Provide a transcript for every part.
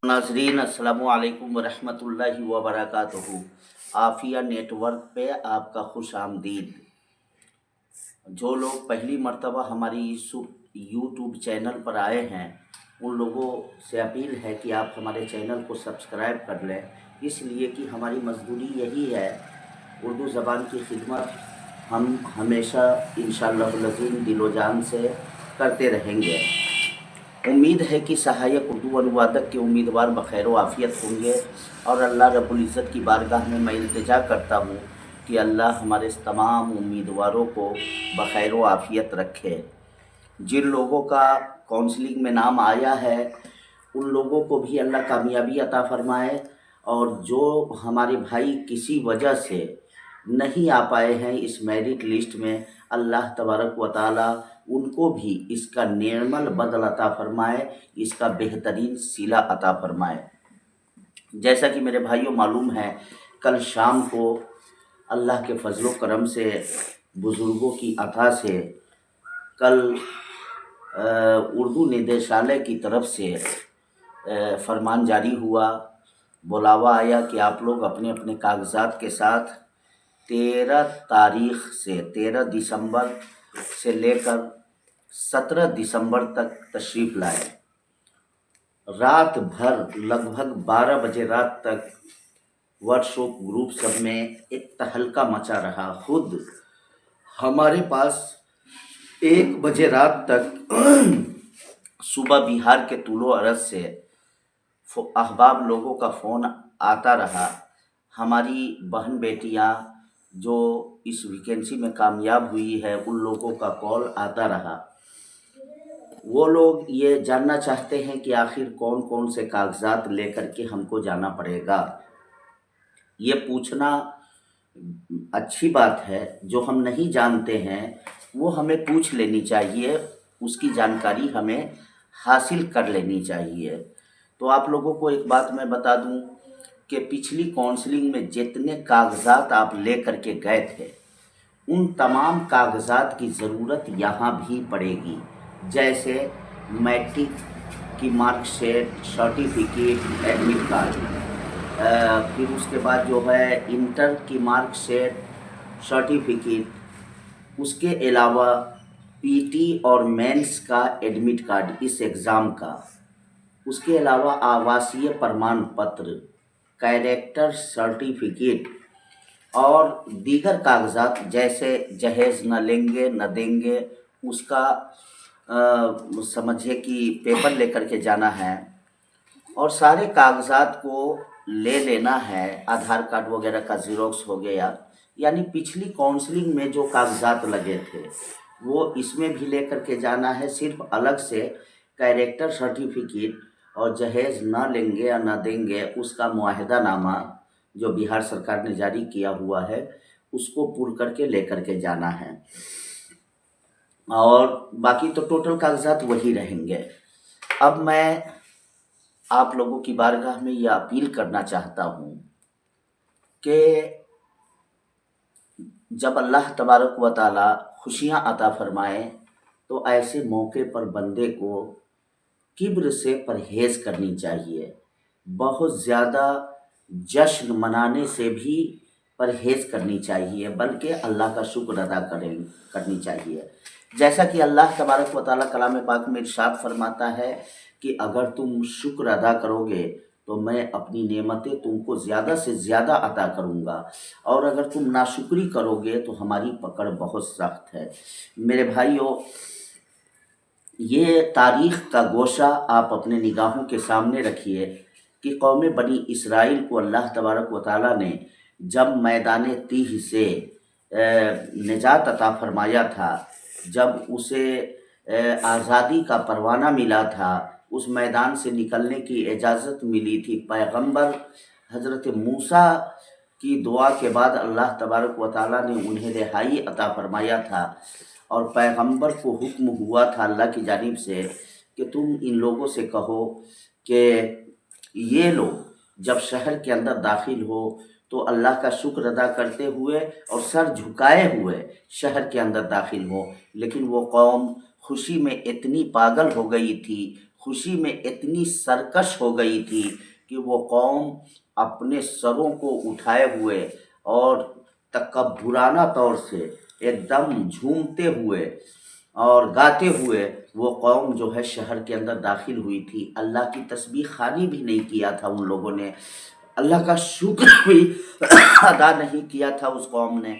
नाजरीन अस्सलामु अलैकुम वरहमतुल्लाहि वबरकातुहू। आफिया नेटवर्क पे आपका खुश आमदीद। जो लोग पहली मर्तबा हमारी इस यूट्यूब चैनल पर आए हैं उन लोगों से अपील है कि आप हमारे चैनल को सब्सक्राइब कर लें, इसलिए कि हमारी मजदूरी यही है, उर्दू ज़बान की खिदमत हम हमेशा इंशाअल्लाह अज़ीम दिलो जान से करते रहेंगे। उम्मीद है कि सहायक उर्दू अनुवादक के उम्मीदवार बखैर आफ़ियत होंगे और अल्लाह रब्बुल इज़्ज़त की बारगाह में मैं इल्तिजा करता हूँ कि अल्लाह हमारे तमाम उम्मीदवारों को बखैर आफ़ियत रखे। जिन लोगों का काउंसलिंग में नाम आया है उन लोगों को भी अल्लाह कामयाबी अता फ़रमाए, और जो हमारे भाई किसी वजह से नहीं आ पाए हैं इस मेरिट लिस्ट में, अल्लाह तबारक व तआला उनको भी इसका निर्मल बदल अता फ़रमाए, इसका बेहतरीन सिला अता फ़रमाए। जैसा कि मेरे भाइयों मालूम है, कल शाम को अल्लाह के फजलो करम से, बुज़ुर्गों की अता से, कल उर्दू निदेशालय की तरफ से फरमान जारी हुआ, बुलावा आया कि आप लोग अपने अपने कागज़ात के साथ 13 दिसंबर से लेकर 17 दिसंबर तक तशरीफ़ लाए। रात भर लगभग 12 बजे रात तक वर्कशॉप ग्रुप सब में एक तहलका मचा रहा। खुद हमारे पास 1 बजे रात तक सुबह बिहार के तुलो अरज से अहबाब लोगों का फ़ोन आता रहा। हमारी बहन बेटियां जो इस वैकेंसी में कामयाब हुई है उन लोगों का कॉल आता रहा। वो लोग ये जानना चाहते हैं कि आखिर कौन कौन से कागजात लेकर के हमको जाना पड़ेगा। ये पूछना अच्छी बात है, जो हम नहीं जानते हैं वो हमें पूछ लेनी चाहिए, उसकी जानकारी हमें हासिल कर लेनी चाहिए। तो आप लोगों को एक बात मैं बता दूं कि पिछली काउंसलिंग में जितने कागजात आप ले करके गए थे उन तमाम कागजात की ज़रूरत यहाँ भी पड़ेगी। जैसे मैट्रिक की मार्कशीट, सर्टिफिकेट, एडमिट कार्ड, फिर उसके बाद जो है इंटर की मार्कशीट, सर्टिफिकेट, उसके अलावा पीटी और मेंस का एडमिट कार्ड इस एग्ज़ाम का, उसके अलावा आवासीय प्रमाण पत्र, कैरेक्टर सर्टिफिकेट और दीगर कागजात जैसे जहेज़ न लेंगे न देंगे उसका समझिए कि पेपर लेकर के जाना है, और सारे कागजात को ले लेना है। आधार कार्ड वगैरह का ज़ेरॉक्स हो गया, यानी पिछली काउंसलिंग में जो कागजात लगे थे वो इसमें भी ले करके जाना है। सिर्फ अलग से कैरेक्टर सर्टिफिकेट और जहेज़ ना लेंगे या ना देंगे उसका मुआहदानामा जो बिहार सरकार ने जारी किया हुआ है उसको पूर्ण करके ले करके जाना है, और बाकी तो टोटल कागजात वही रहेंगे। अब मैं आप लोगों की बारगाह में यह अपील करना चाहता हूँ कि जब अल्लाह तबारक व तआला खुशियाँ अता फरमाए तो ऐसे मौके पर बंदे को किब्र से परहेज़ करनी चाहिए। बहुत ज़्यादा जश्न मनाने से भी परहेज़ करनी चाहिए, बल्कि अल्लाह का शुक्र अदा करनी चाहिए। जैसा कि अल्लाह तबारक व तआला कलाम पाक में इरशाद फरमाता है कि अगर तुम शुक्र अदा करोगे तो मैं अपनी नेमतें तुमको ज़्यादा से ज़्यादा अता करूँगा, और अगर तुम नाशुक्री करोगे तो हमारी पकड़ बहुत सख्त है। मेरे भाइयों, ये तारीख़ का गोशा आप अपने निगाहों के सामने रखिए कि कौम बनी इसराइल को अल्लाह तबारक व तआला ने जब मैदान तीह से निजात अता फरमाया था, जब उसे आज़ादी का परवाना मिला था, उस मैदान से निकलने की इजाज़त मिली थी, पैगंबर हज़रत मूसा की दुआ के बाद अल्लाह तबारक व तआला ने उन्हें रिहाई अता फरमाया था, और पैगंबर को हुक्म हुआ था अल्लाह की जानिब से कि तुम इन लोगों से कहो कि ये लोग जब शहर के अंदर दाखिल हो तो अल्लाह का शुक्र अदा करते हुए और सर झुकाए हुए शहर के अंदर दाखिल हो। लेकिन वो कौम खुशी में इतनी पागल हो गई थी, خوشی میں اتنی سرکش ہو گئی تھی کہ وہ قوم اپنے سروں کو اٹھائے ہوئے اور تکبرانہ طور سے ایک دم جھومتے ہوئے اور گاتے ہوئے وہ قوم جو ہے شہر کے اندر داخل ہوئی تھی۔ اللہ کی تسبیح خوانی بھی نہیں کیا تھا ان لوگوں نے، اللہ کا شکر بھی ادا نہیں کیا تھا اس قوم نے،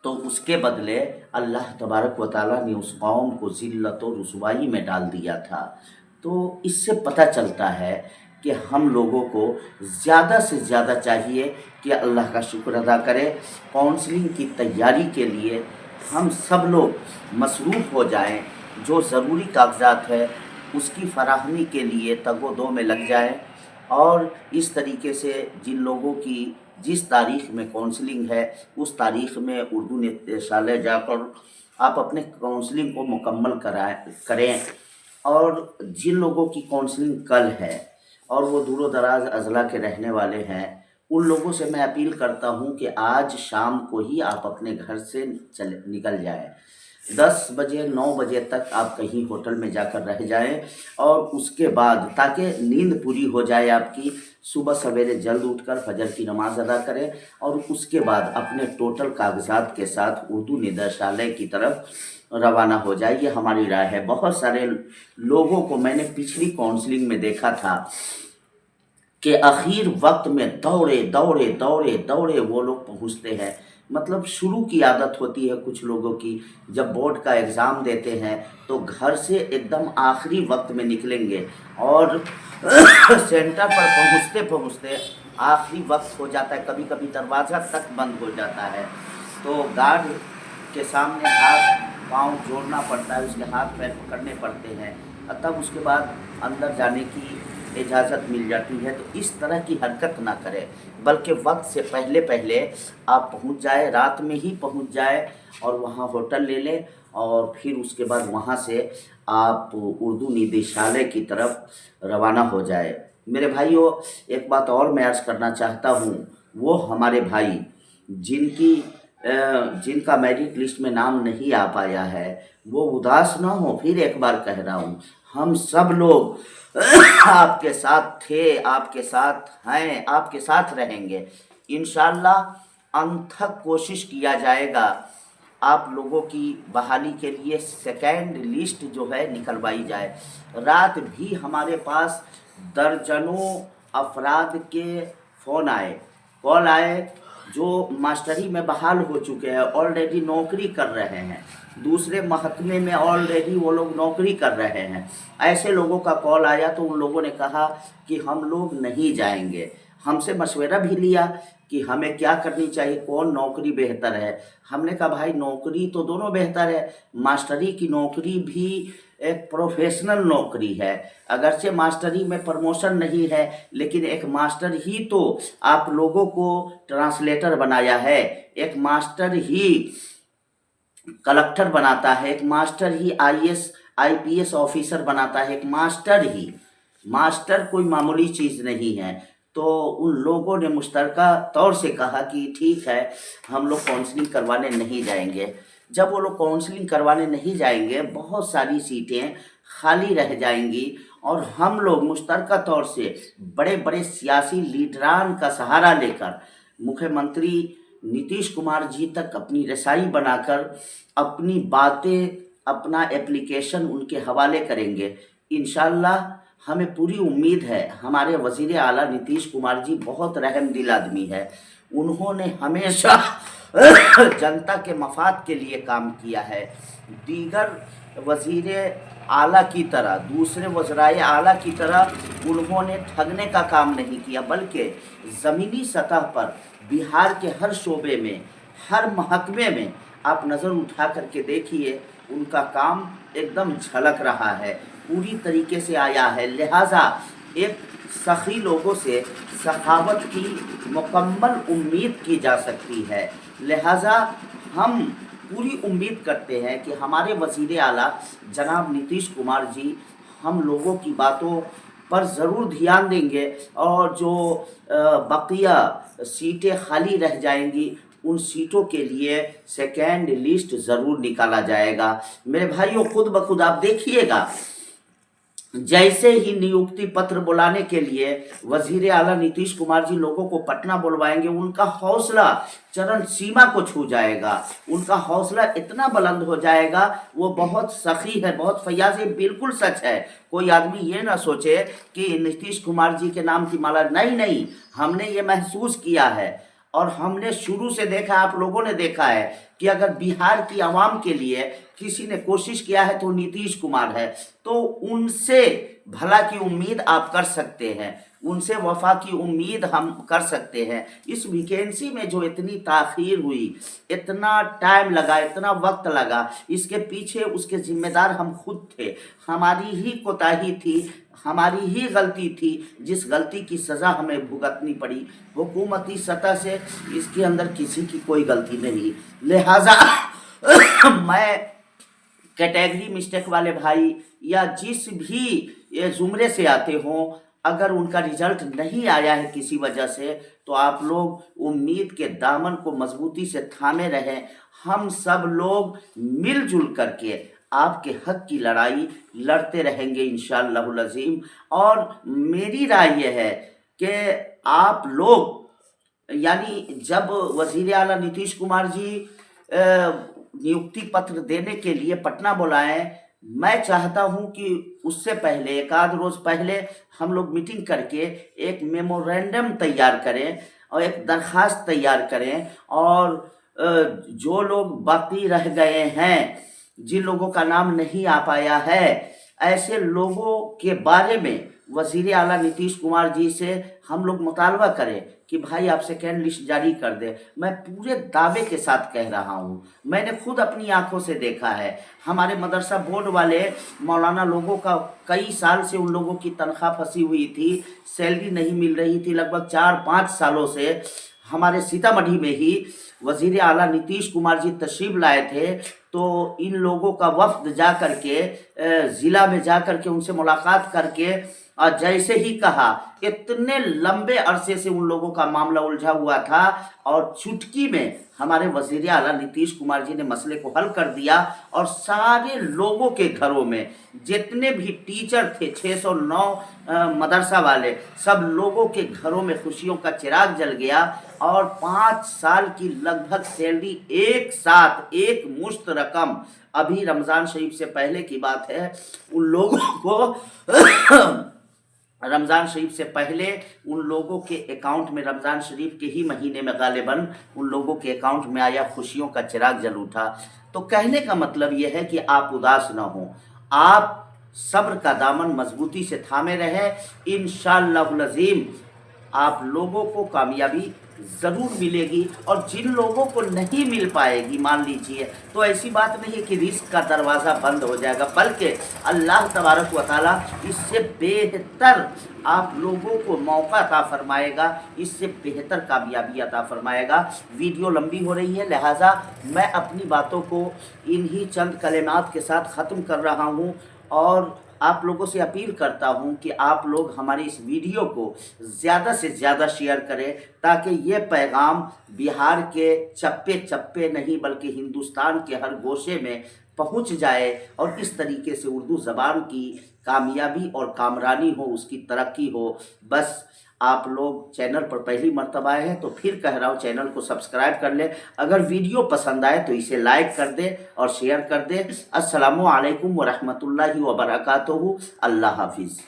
تو اس کے بدلے اللہ تبارک و تعالیٰ نے اس قوم کو ذلت و رسوائی میں ڈال دیا تھا۔ تو اس سے پتہ چلتا ہے کہ ہم لوگوں کو زیادہ سے زیادہ چاہیے کہ اللہ کا شکر ادا کریں۔ کونسلنگ کی تیاری کے لیے ہم سب لوگ مصروف ہو جائیں، جو ضروری کاغذات ہے اس کی فراہمی کے لیے تگ و دو میں لگ جائیں، اور اس طریقے سے جن لوگوں کی جس تاریخ میں کونسلنگ ہے اس تاریخ میں اردو نتیشالیہ جا کر آپ اپنے کونسلنگ کو مکمل کریں، اور جن لوگوں کی کونسلنگ کل ہے اور وہ دور و دراز اضلاع کے رہنے والے ہیں، ان لوگوں سے میں اپیل کرتا ہوں کہ آج شام کو ہی آپ اپنے گھر سے نکل جائیں، 10 بجے 9 بجے تک آپ کہیں ہوٹل میں جا کر رہ جائیں، اور اس کے بعد تاکہ نیند پوری ہو جائے آپ کی، صبح سویرے جلد اٹھ کر فجر کی نماز ادا کریں، اور اس کے بعد اپنے ٹوٹل کاغذات کے ساتھ اردو ندرشالیہ کی طرف روانہ ہو جائے۔ یہ ہماری رائے ہے۔ بہت سارے لوگوں کو میں نے پچھلی کونسلنگ میں دیکھا تھا کہ اخیر وقت میں دوڑے دوڑے دوڑے دوڑے وہ لوگ پہنچتے ہیں، مطلب شروع کی عادت ہوتی ہے کچھ لوگوں کی، جب بورڈ کا ایگزام دیتے ہیں تو گھر سے ایک دم آخری وقت میں نکلیں گے، اور سینٹر پر پہنچتے پہنچتے آخری وقت ہو جاتا ہے، کبھی کبھی دروازہ تک بند ہو جاتا ہے، تو گارڈ کے سامنے ہاتھ پاؤں جوڑنا پڑتا ہے، اس کے ہاتھ پیر پکڑنے پڑتے ہیں، تب اس کے بعد اندر جانے کی اجازت مل جاتی ہے۔ تو اس طرح کی حرکت نہ کرے، بلکہ وقت سے پہلے پہلے آپ پہنچ جائے، رات میں ہی پہنچ جائے، اور وہاں ہوٹل لے لیں، اور پھر اس کے بعد وہاں سے آپ اردو ندیشالیہ کی طرف روانہ ہو جائے۔ میرے بھائیوں، ایک بات اور میں عرض کرنا چاہتا ہوں، وہ ہمارے بھائی جن کا میرٹ لسٹ میں نام نہیں آ پایا ہے وہ اداس نہ ہو، پھر ایک بار کہہ رہا ہوں، ہم سب لوگ آپ کے ساتھ تھے، آپ کے ساتھ ہیں، آپ کے ساتھ رہیں گے انشاءاللہ۔ انتھک کوشش کیا جائے گا آپ لوگوں کی بحالی کے لیے، سیکنڈ لسٹ جو ہے نکلوائی جائے۔ رات بھی ہمارے پاس درجنوں افراد کے فون آئے، کال آئے، جو ماسٹری میں بحال ہو چکے ہیں، آلریڈی نوکری کر رہے ہیں، دوسرے محکمے میں آلریڈی وہ لوگ نوکری کر رہے ہیں۔ ایسے لوگوں کا کال آیا تو ان لوگوں نے کہا کہ ہم لوگ نہیں جائیں گے۔ ہم سے مشورہ بھی لیا کہ ہمیں کیا کرنی چاہیے، کون نوکری بہتر ہے۔ ہم نے کہا بھائی نوکری تو دونوں بہتر ہے، ماسٹری کی نوکری بھی ایک پروفیشنل نوکری ہے، اگرچہ ماسٹری میں پروموشن نہیں ہے، لیکن ایک ماسٹر ہی تو آپ لوگوں کو ٹرانسلیٹر بنایا ہے، ایک ماسٹر ہی کلکٹر بناتا ہے، ایک ماسٹر ہی آئی پی ایس آفیسر بناتا ہے، ایک ماسٹر کوئی معمولی چیز نہیں ہے۔ تو ان لوگوں نے مشترکہ طور سے کہا کہ ٹھیک ہے ہم لوگ کونسلنگ کروانے نہیں جائیں گے۔ جب وہ لوگ کونسلنگ کروانے نہیں جائیں گے، بہت ساری سیٹیں خالی رہ جائیں گی، اور ہم لوگ مشترکہ طور سے بڑے بڑے سیاسی لیڈران کا سہارا لے کر مکھیہ منتری نتیش کمار جی تک اپنی رسائی بنا کر اپنی باتیں، اپنا اپلیکیشن ان کے حوالے کریں گے انشاءاللہ۔ ہمیں پوری امید ہے، ہمارے وزیر اعلیٰ نتیش کمار جی بہت رحم دل آدمی ہے، انہوں نے ہمیشہ جنتا کے مفاد کے لیے کام کیا ہے، دیگر وزیر اعلیٰ کی طرح، دوسرے وزرائے اعلیٰ کی طرح انہوں نے ٹھگنے کا کام نہیں کیا، بلکہ زمینی سطح پر بہار کے ہر شعبے میں، ہر محکمے میں آپ نظر اٹھا کر کے دیکھیے، ان کا کام ایک دم جھلک رہا ہے، پوری طریقے سے آیا ہے۔ لہٰذا ایک سخی لوگوں سے سخاوت کی مکمل امید کی جا سکتی ہے، لہٰذا ہم پوری امید کرتے ہیں کہ ہمارے وزیر اعلیٰ جناب نتیش کمار جی ہم لوگوں کی باتوں پر ضرور دھیان دیں گے، اور جو بقیہ سیٹیں خالی رہ جائیں گی ان سیٹوں کے لیے سیکنڈ لسٹ ضرور نکالا جائے گا۔ میرے بھائیوں، خود بخود آپ دیکھیے گا जैसे ही नियुक्ति पत्र बुलाने के लिए वजीर आला नीतीश कुमार जी लोगों को पटना बुलवाएंगे, उनका हौसला चरण सीमा को छू जाएगा, उनका हौसला इतना बुलंद हो जाएगा। वो बहुत सखी है, बहुत फैयाज है, बिल्कुल सच है। कोई आदमी ये ना सोचे कि नीतीश कुमार जी के नाम की माला, नहीं नहीं, हमने ये महसूस किया है और हमने शुरू से देखा, आप लोगों ने देखा है कि अगर बिहार की आवाम के लिए किसी ने कोशिश किया है तो नीतीश कुमार है। तो उनसे भला की उम्मीद आप कर सकते हैं, उनसे वफा की उम्मीद हम कर सकते हैं। इस वैकेंसी में जो इतनी ताख़ीर हुई, इतना टाइम लगा, इतना वक्त लगा, इसके पीछे उसके जिम्मेदार हम खुद थे। हमारी ही कोताही थी, हमारी ही गलती थी, जिस गलती की सज़ा हमें भुगतनी पड़ी। हुकूमती सतह से इसके अंदर किसी की कोई गलती नहीं। लिहाजा मैं कैटेगरी मिस्टेक वाले भाई या जिस भी ये ज़ुमरे से आते हों, अगर उनका रिजल्ट नहीं आया है किसी वजह से, तो आप लोग उम्मीद के दामन को मजबूती से थामे रहें। हम सब लोग मिलजुल करके आपके हक की लड़ाई लड़ते रहेंगे इंशाअल्लाहुल अज़ीम। और मेरी राय ये है कि आप लोग, यानी जब वज़ीर आला नीतीश कुमार जी नियुक्ति पत्र देने के लिए पटना बुलाएं, मैं चाहता हूं कि उससे पहले, एक आध रोज़ पहले, हम लोग मीटिंग करके एक मेमोरेंडम तैयार करें और एक दरख्वास्त तैयार करें। और जो लोग बाकी रह गए हैं, जिन लोगों का नाम नहीं आ पाया है, ऐसे लोगों के बारे में वज़ीर आला नीतीश कुमार जी से हम लोग मुतालबा करें कि भाई आप सेकेंड लिस्ट जारी कर दे। मैं पूरे दावे के साथ कह रहा हूँ, मैंने खुद अपनी आंखों से देखा है। हमारे मदरसा बोर्ड वाले मौलाना लोगों का कई साल से उन लोगों की तनख्वाह फंसी हुई थी, सैलरी नहीं मिल रही थी। लगभग 4-5 सालों से हमारे सीतामढ़ी में ही वज़ीर आला नीतीश कुमार जी तशरीफ़ लाए थे, तो इन लोगों का वफ्द जा कर के ज़िला में जा कर के उनसे मुलाकात करके, और जैसे ही कहा, इतने लंबे अरसे से उन लोगों का मामला उलझा हुआ था और चुटकी में हमारे वज़ीर आला नीतीश कुमार जी ने मसले को हल कर दिया। और सारे लोगों के घरों में जितने भी टीचर थे, 609 मदरसा वाले, सब लोगों के घरों में खुशियों का चिराग जल गया। और 5 साल की लगभग सैलरी एक साथ, एक मुश्त रकम, अभी रमज़ान शरीफ से पहले की बात है, उन लोगों को रमज़ान शरीफ से पहले उन लोगों के अकाउंट में, रमज़ान शरीफ के ही महीने में गालिबन उन लोगों के अकाउंट में आया, खुशियों का चिराग जल उठा। तो कहने का मतलब यह है कि आप उदास ना हो, आप सब्र का दामन मजबूती से थामे रहें। इंशाअल्लाहुल अज़ीम आप लोगों को कामयाबी ज़रूर मिलेगी। और जिन लोगों को नहीं मिल पाएगी, मान लीजिए, तो ऐसी बात नहीं है कि रिस्क का दरवाज़ा बंद हो जाएगा, बल्कि अल्लाह तबारक व तआला इससे बेहतर आप लोगों को मौका अता फरमाएगा, इससे बेहतर कामयाबी अता फरमाएगा। वीडियो लंबी हो रही है, लिहाजा मैं अपनी बातों को इन्हीं चंद कलिमात के साथ ख़त्म कर रहा हूँ। और आप लोगों से अपील करता हूं कि आप लोग हमारी इस वीडियो को ज़्यादा से ज़्यादा शेयर करें, ताकि ये पैगाम बिहार के चप्पे चप्पे नहीं बल्कि हिंदुस्तान के हर गोशे में पहुंच जाए और इस तरीके से उर्दू ज़बान की कामयाबी और कामरानी हो, उसकी तरक्की हो। बस आप लोग चैनल पर पहली मर्तबा आए हैं तो फिर कह रहा हूँ, चैनल को सब्सक्राइब कर लें। अगर वीडियो पसंद आए तो इसे लाइक कर दें और शेयर कर दें। अस्सलामु अलैकुम व रहमतुल्लाहि व बरकातुहू। अल्लाह हाफिज़।